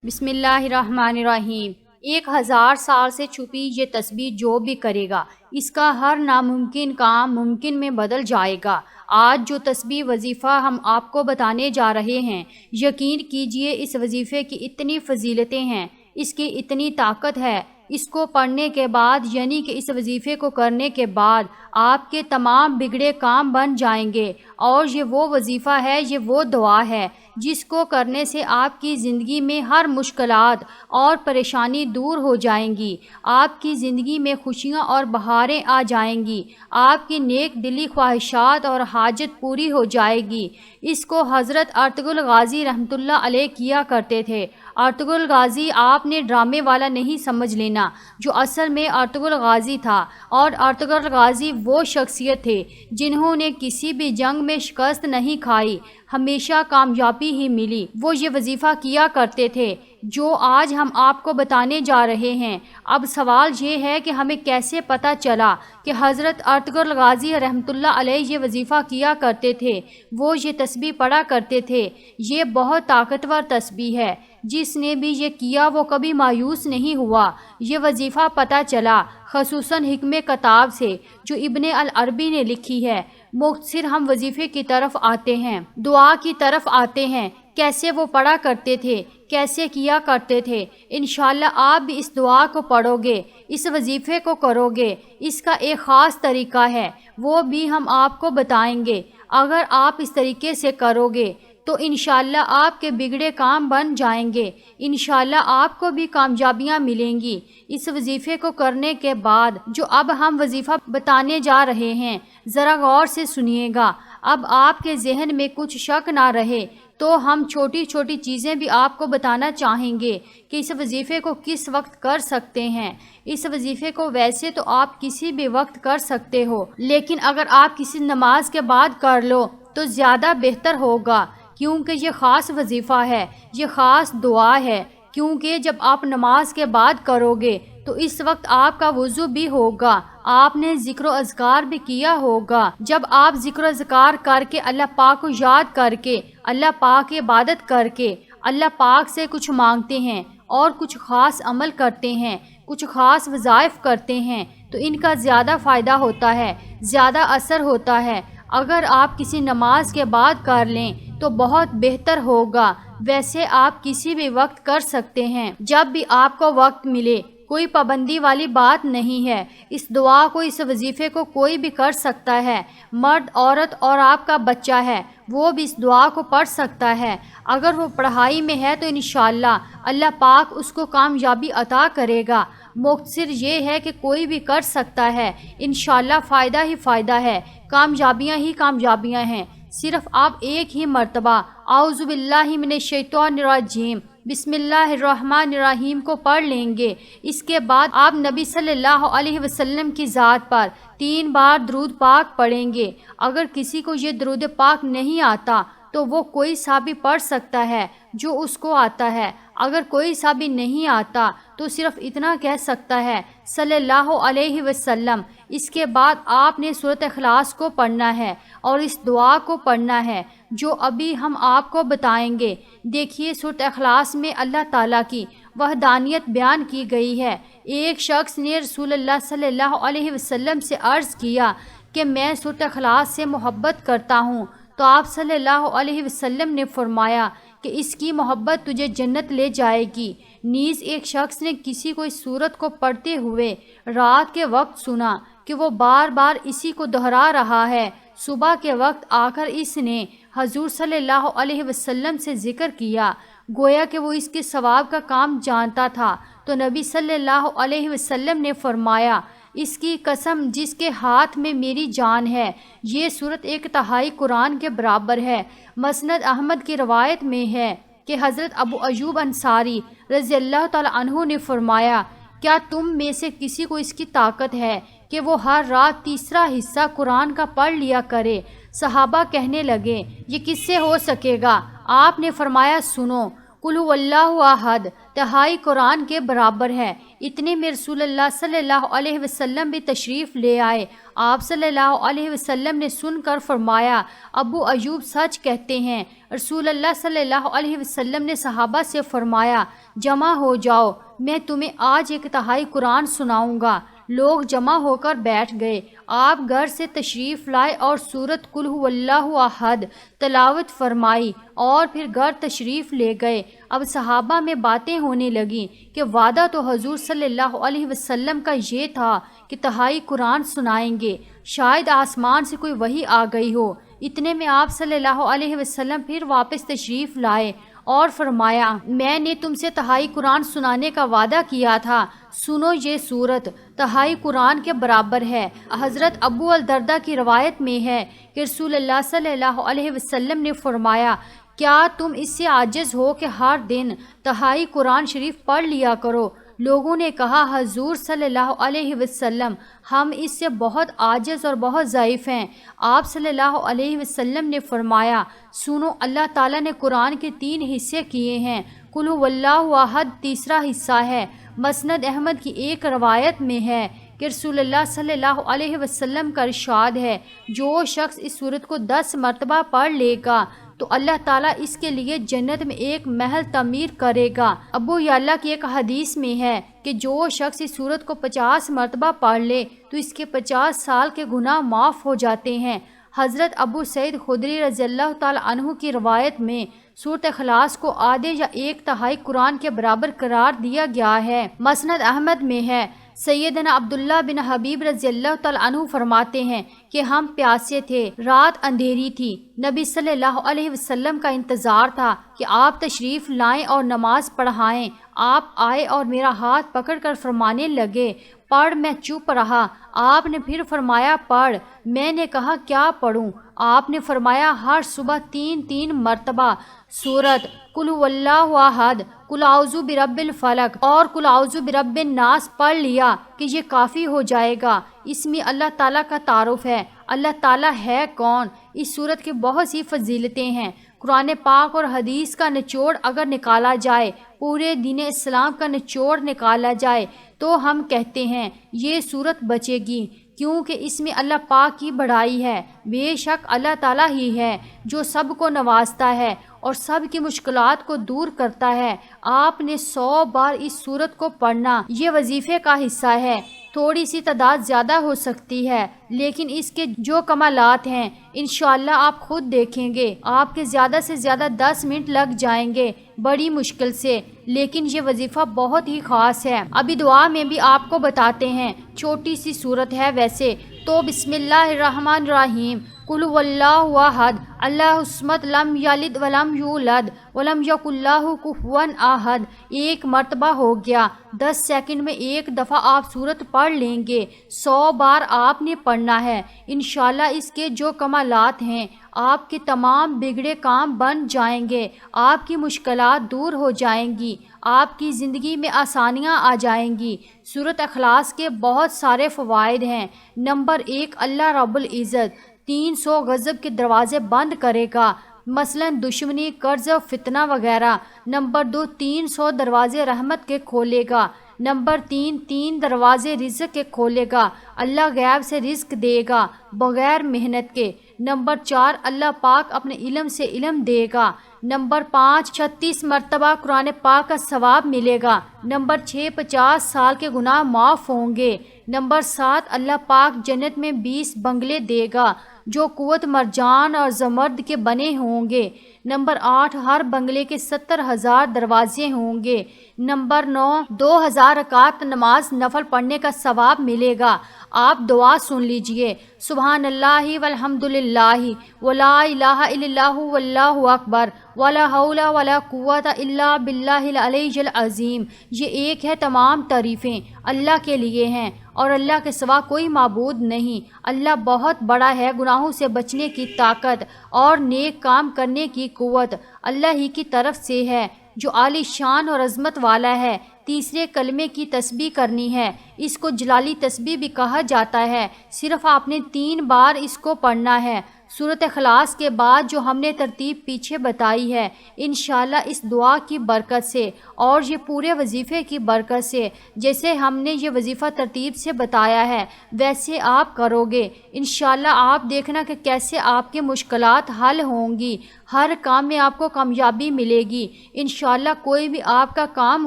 بسم اللہ الرحمن الرحیم۔ 1000 سال سے چھپی یہ تسبیح جو بھی کرے گا اس کا ہر ناممکن کام ممکن میں بدل جائے گا۔ آج جو تسبیح وظیفہ ہم آپ کو بتانے جا رہے ہیں، یقین کیجئے اس وظیفے کی اتنی فضیلتیں ہیں، اس کی اتنی طاقت ہے، اس کو پڑھنے کے بعد یعنی کہ اس وظیفے کو کرنے کے بعد آپ کے تمام بگڑے کام بن جائیں گے۔ اور یہ وہ وظیفہ ہے، یہ وہ دعا ہے جس کو کرنے سے آپ کی زندگی میں ہر مشکلات اور پریشانی دور ہو جائیں گی، آپ کی زندگی میں خوشیاں اور بہاریں آ جائیں گی، آپ کی نیک دلی خواہشات اور حاجت پوری ہو جائے گی۔ اس کو حضرت ارطغرل غازی رحمۃ اللہ علیہ کیا کرتے تھے۔ ارطغرل غازی آپ نے ڈرامے والا نہیں سمجھ لینا، جو اصل میں ارطغرل غازی تھا، اور ارطغرل غازی وہ شخصیت تھے جنہوں نے کسی بھی جنگ میں شکست نہیں کھائی، ہمیشہ کامیابی ہی ملی۔ وہ یہ وظیفہ کیا کرتے تھے جو آج ہم آپ کو بتانے جا رہے ہیں۔ اب سوال یہ ہے کہ ہمیں کیسے پتہ چلا کہ حضرت ارطغرل غازی رحمۃ اللہ علیہ یہ وظیفہ کیا کرتے تھے، وہ یہ تسبیح پڑھا کرتے تھے۔ یہ بہت طاقتور تسبیح ہے، جس نے بھی یہ کیا وہ کبھی مایوس نہیں ہوا۔ یہ وظیفہ پتہ چلا خصوصاً حکم کتاب سے جو ابن العربی نے لکھی ہے۔ مختصر ہم وظیفے کی طرف آتے ہیں، دعا کی طرف آتے ہیں، کیسے وہ پڑھا کرتے تھے، کیسے کیا کرتے تھے۔ انشاءاللہ آپ بھی اس دعا کو پڑھو گے، اس وظیفے کو کرو گے۔ اس کا ایک خاص طریقہ ہے، وہ بھی ہم آپ کو بتائیں گے۔ اگر آپ اس طریقے سے کرو گے تو انشاءاللہ آپ کے بگڑے کام بن جائیں گے، انشاءاللہ آپ کو بھی کامیابیاں ملیں گی۔ اس وظیفے کو کرنے کے بعد جو اب ہم وظیفہ بتانے جا رہے ہیں، ذرا غور سے سنیے گا۔ اب آپ کے ذہن میں کچھ شک نہ رہے تو ہم چھوٹی چھوٹی چیزیں بھی آپ کو بتانا چاہیں گے کہ اس وظیفے کو کس وقت کر سکتے ہیں۔ اس وظیفے کو ویسے تو آپ کسی بھی وقت کر سکتے ہو، لیکن اگر آپ کسی نماز کے بعد کر لو تو زیادہ بہتر ہوگا، کیونکہ یہ خاص وظیفہ ہے، یہ خاص دعا ہے۔ کیونکہ جب آپ نماز کے بعد کرو گے تو اس وقت آپ کا وضو بھی ہوگا، آپ نے ذکر و اذکار بھی کیا ہوگا۔ جب آپ ذکر و اذکار کر کے اللہ پاک کو یاد کر کے، اللہ پاک کی عبادت کر کے اللہ پاک سے کچھ مانگتے ہیں اور کچھ خاص عمل کرتے ہیں، کچھ خاص وظائف کرتے ہیں تو ان کا زیادہ فائدہ ہوتا ہے، زیادہ اثر ہوتا ہے۔ اگر آپ کسی نماز کے بعد کر لیں تو بہت بہتر ہوگا۔ ویسے آپ کسی بھی وقت کر سکتے ہیں، جب بھی آپ کو وقت ملے، کوئی پابندی والی بات نہیں ہے۔ اس دعا کو، اس وظیفے کو کوئی بھی کر سکتا ہے، مرد، عورت اور آپ کا بچہ ہے وہ بھی اس دعا کو پڑھ سکتا ہے۔ اگر وہ پڑھائی میں ہے تو انشاءاللہ اللہ پاک اس کو کامیابی عطا کرے گا۔ مختصر یہ ہے کہ کوئی بھی کر سکتا ہے، انشاءاللہ فائدہ ہی فائدہ ہے، کامیابیاں ہی کامیابیاں ہیں۔ صرف آپ ایک ہی مرتبہ اعوذ باللہ من الشیطان الرجیم بسم اللہ الرحمن الرحیم کو پڑھ لیں گے۔ اس کے بعد آپ نبی صلی اللہ علیہ وسلم کی ذات پر 3 بار درود پاک پڑھیں گے۔ اگر کسی کو یہ درود پاک نہیں آتا تو وہ کوئی سا بھی پڑھ سکتا ہے جو اس کو آتا ہے۔ اگر کوئی سا بھی نہیں آتا تو صرف اتنا کہہ سکتا ہے صلی اللہ علیہ وسلم۔ اس کے بعد آپ نے سورۃ اخلاص کو پڑھنا ہے اور اس دعا کو پڑھنا ہے جو ابھی ہم آپ کو بتائیں گے۔ دیکھیے سورۃ اخلاص میں اللہ تعالیٰ کی وحدانیت بیان کی گئی ہے۔ ایک شخص نے رسول اللہ صلی اللہ علیہ وسلم سے عرض کیا کہ میں سورۃ اخلاص سے محبت کرتا ہوں، تو آپ صلی اللہ علیہ وسلم نے فرمایا کہ اس کی محبت تجھے جنت لے جائے گی۔ نیز ایک شخص نے کسی کو اس سورت کو پڑھتے ہوئے رات کے وقت سنا کہ وہ بار بار اسی کو دہرا رہا ہے۔ صبح کے وقت آ کر اس نے حضور صلی اللہ علیہ وسلم سے ذکر کیا، گویا کہ وہ اس کے ثواب کا کام جانتا تھا۔ تو نبی صلی اللہ علیہ وسلم نے فرمایا، اس کی قسم جس کے ہاتھ میں میری جان ہے، یہ سورت 1/3 قرآن کے برابر ہے۔ مسند احمد کی روایت میں ہے کہ حضرت ابو ایوب انصاری رضی اللہ تعالیٰ عنہ نے فرمایا، کیا تم میں سے کسی کو اس کی طاقت ہے کہ وہ ہر رات تیسرا حصہ قرآن کا پڑھ لیا کرے؟ صحابہ کہنے لگے، یہ کس سے ہو سکے گا؟ آپ نے فرمایا، سنو، قل هو اللہ احد تہائی قرآن کے برابر ہے۔ اتنے میں رسول اللہ صلی اللہ علیہ وسلم بھی تشریف لے آئے۔ آپ صلی اللہ علیہ وسلم نے سن کر فرمایا، ابو ایوب سچ کہتے ہیں۔ رسول اللہ صلی اللہ علیہ وسلم نے صحابہ سے فرمایا، جمع ہو جاؤ، میں تمہیں آج ایک تہائی قرآن سناؤں گا۔ لوگ جمع ہو کر بیٹھ گئے۔ آپ گھر سے تشریف لائے اور سورۃ قل ھو اللہ احد تلاوت فرمائی اور پھر گھر تشریف لے گئے۔ اب صحابہ میں باتیں ہونے لگیں کہ وعدہ تو حضور صلی اللہ علیہ وسلم کا یہ تھا کہ تہائی قرآن سنائیں گے، شاید آسمان سے کوئی وحی آ گئی ہو۔ اتنے میں آپ صلی اللہ علیہ وسلم پھر واپس تشریف لائے اور فرمایا، میں نے تم سے تہائی قرآن سنانے کا وعدہ کیا تھا، سنو یہ سورت تہائی قرآن کے برابر ہے۔ حضرت ابو الدرداء کی روایت میں ہے کہ رسول اللہ صلی اللہ علیہ وسلم نے فرمایا، کیا تم اس سے عاجز ہو کہ ہر دن تہائی قرآن شریف پڑھ لیا کرو؟ لوگوں نے کہا، حضور صلی اللہ علیہ وسلم، ہم اس سے بہت عاجز اور بہت ضعیف ہیں۔ آپ صلی اللہ علیہ وسلم نے فرمایا، سنو، اللہ تعالیٰ نے قرآن کے 3 حصے کیے ہیں، قل ھو اللہ احد تیسرا حصہ ہے۔ مسند احمد کی ایک روایت میں ہے کہ رسول اللہ صلی اللہ علیہ وسلم کا ارشاد ہے، جو شخص اس سورت کو 10 مرتبہ پڑھ لے گا تو اللہ تعالیٰ اس کے لیے جنت میں ایک محل تعمیر کرے گا۔ ابو یعلا کی ایک حدیث میں ہے کہ جو شخص اس سورت کو 50 مرتبہ پڑھ لے تو اس کے 50 سال کے گناہ معاف ہو جاتے ہیں۔ حضرت ابو سعید خدری رضی اللہ تعالیٰ عنہ کی روایت میں سورۃ اخلاص کو آدھے یا 1/3 قرآن کے برابر قرار دیا گیا ہے۔ مسند احمد میں ہے، سیدنا عبداللہ بن حبیب رضی اللہ تعالیٰ عنہ فرماتے ہیں کہ ہم پیاسے تھے، رات اندھیری تھی، نبی صلی اللہ علیہ وسلم کا انتظار تھا کہ آپ تشریف لائیں اور نماز پڑھائیں۔ آپ آئے اور میرا ہاتھ پکڑ کر فرمانے لگے، پڑھ۔ میں چپ رہا۔ آپ نے پھر فرمایا، پڑھ۔ میں نے کہا، کیا پڑھوں؟ آپ نے فرمایا، ہر صبح 3 مرتبہ سورت قل ھو اللہ احد، قل اعوذ برب الفلق اور قل اعوذ برب الناس پڑھ لیا کہ یہ کافی ہو جائے گا۔ اس میں اللہ تعالیٰ کا تعارف ہے، اللہ تعالیٰ ہے کون۔ اس سورت کی بہت سی فضیلتیں ہیں۔ قرآن پاک اور حدیث کا نچوڑ اگر نکالا جائے، پورے دین اسلام کا نچوڑ نکالا جائے تو ہم کہتے ہیں یہ سورت بچے گی، کیونکہ اس میں اللہ پاک کی بڑائی ہے۔ بے شک اللہ تعالیٰ ہی ہے جو سب کو نوازتا ہے اور سب کی مشکلات کو دور کرتا ہے۔ آپ نے 100 بار اس سورت کو پڑھنا، یہ وظیفے کا حصہ ہے۔ تھوڑی سی تعداد زیادہ ہو سکتی ہے، لیکن اس کے جو کمالات ہیں انشاءاللہ آپ خود دیکھیں گے۔ آپ کے زیادہ سے زیادہ 10 منٹ لگ جائیں گے، بڑی مشکل سے، لیکن یہ وظیفہ بہت ہی خاص ہے۔ ابھی دعا میں بھی آپ کو بتاتے ہیں، چھوٹی سی سورت ہے ویسے تو۔ بسم اللہ الرحمن الرحیم، قل ھو اللہ احد اللہ الصمد لم یلد ولم یولد ولم یکن لہ کفوا احد۔ 1 مرتبہ ہو گیا۔ 10 سیکنڈ میں 1 دفعہ آپ سورت پڑھ لیں گے۔ 100 بار آپ نے پڑھنا ہے۔ انشاءاللہ اس کے جو کمالات ہیں، آپ کے تمام بگڑے کام بن جائیں گے، آپ کی مشکلات دور ہو جائیں گی، آپ کی زندگی میں آسانیاں آ جائیں گی۔ سورۃ اخلاص کے بہت سارے فوائد ہیں۔ نمبر 1، اللہ رب العزت 300 غضب کے دروازے بند کرے گا، مثلا دشمنی، قرض، فتنہ وغیرہ۔ نمبر 2، 300 دروازے رحمت کے کھولے گا۔ نمبر 3 دروازے رزق کے کھولے گا، اللہ غیب سے رزق دے گا بغیر محنت کے۔ نمبر 4، اللہ پاک اپنے علم سے علم دے گا۔ نمبر 5، 36 مرتبہ قرآن پاک کا ثواب ملے گا۔ نمبر 6، 50 سال کے گناہ معاف ہوں گے۔ نمبر 7، اللہ پاک جنت میں 20 بنگلے دے گا جو قوت مرجان اور زمرد کے بنے ہوں گے۔ نمبر 8، ہر بنگلے کے 70,000 دروازے ہوں گے۔ نمبر 9، 2000 رکعت نماز نفل پڑھنے کا ثواب ملے گا۔ آپ دعا سن لیجئے، سبحان اللہ والحمد للہ ولا الہ الا اللہ واللہ اکبر ولا حول ولا قوت الا باللہ العلی العظیم۔ یہ ایک ہے، تمام تعریفیں اللہ کے لیے ہیں اور اللہ کے سوا کوئی معبود نہیں۔ اللہ بہت بڑا ہے، گناہوں سے بچنے کی طاقت اور نیک کام کرنے کی قوت اللہ ہی کی طرف سے ہے جو عالی شان اور عظمت والا ہے۔ تیسرے کلمے کی تسبیح کرنی ہے، اس کو جلالی تسبیح بھی کہا جاتا ہے۔ صرف آپ نے 3 بار اس کو پڑھنا ہے۔ سورۃ اخلاص کے بعد جو ہم نے ترتیب پیچھے بتائی ہے، انشاءاللہ اس دعا کی برکت سے اور یہ پورے وظیفے کی برکت سے، جیسے ہم نے یہ وظیفہ ترتیب سے بتایا ہے ویسے آپ کرو گے، انشاءاللہ آپ دیکھنا کہ کیسے آپ کی مشکلات حل ہوں گی، ہر کام میں آپ کو کامیابی ملے گی، انشاءاللہ کوئی بھی آپ کا کام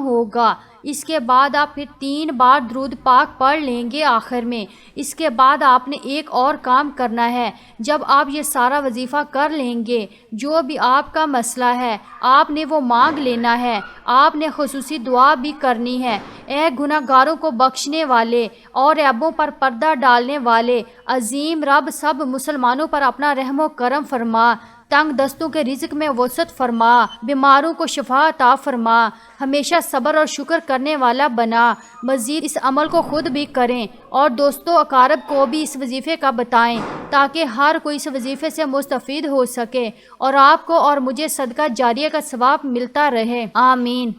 ہوگا۔ اس کے بعد آپ پھر 3 بار درود پاک پڑھ لیں گے آخر میں۔ اس کے بعد آپ نے ایک اور کام کرنا ہے، جب آپ یہ سارا وظیفہ کر لیں گے، جو بھی آپ کا مسئلہ ہے آپ نے وہ مانگ لینا ہے، آپ نے خصوصی دعا بھی کرنی ہے۔ اے گناہ گاروں کو بخشنے والے اور عیبوں پر پردہ ڈالنے والے عظیم رب، سب مسلمانوں پر اپنا رحم و کرم فرما، تنگ دستوں کے رزق میں وسعت فرما، بیماروں کو شفا عطا فرما، ہمیشہ صبر اور شکر کرنے والا بنا۔ مزید اس عمل کو خود بھی کریں اور دوستوں اقارب کو بھی اس وظیفے کا بتائیں تاکہ ہر کوئی اس وظیفے سے مستفید ہو سکے اور آپ کو اور مجھے صدقہ جاریہ کا ثواب ملتا رہے، آمین۔